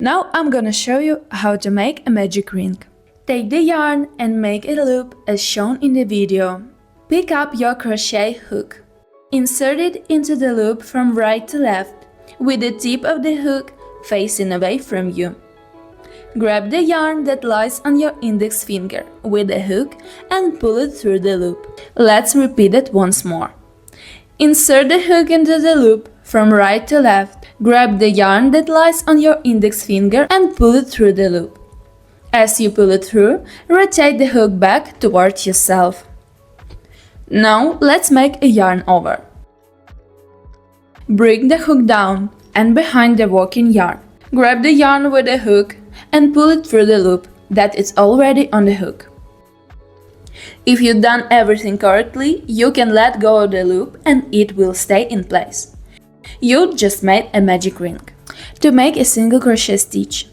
Now I'm gonna show you how to make a magic ring. Take the yarn and make a loop as shown in the video. Pick up your crochet hook. Insert it into the loop from right to left, with the tip of the hook facing away from you. Grab the yarn that lies on your index finger with the hook and pull it through the loop. Let's repeat it once more. Insert the hook into the loop from right to left. Grab the yarn that lies on your index finger and pull it through the loop. As you pull it through, rotate the hook back towards yourself. Now let's make a yarn over. Bring the hook down and behind the working yarn. Grab the yarn with the hook and pull it through the loop that is already on the hook. If you've done everything correctly, you can let go of the loop and it will stay in place. You just made a magic ring. To make a single crochet stitch,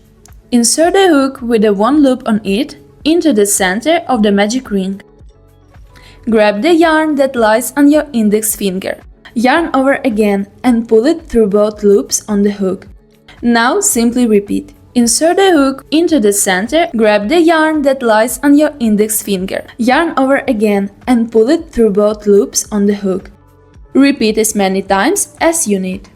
insert the hook with the one loop on it into the center of the magic ring. Grab the yarn that lies on your index finger. Yarn over again and pull it through both loops on the hook. Now simply repeat. Insert the hook into the center, grab the yarn that lies on your index finger. Yarn over again and pull it through both loops on the hook. Repeat as many times as you need.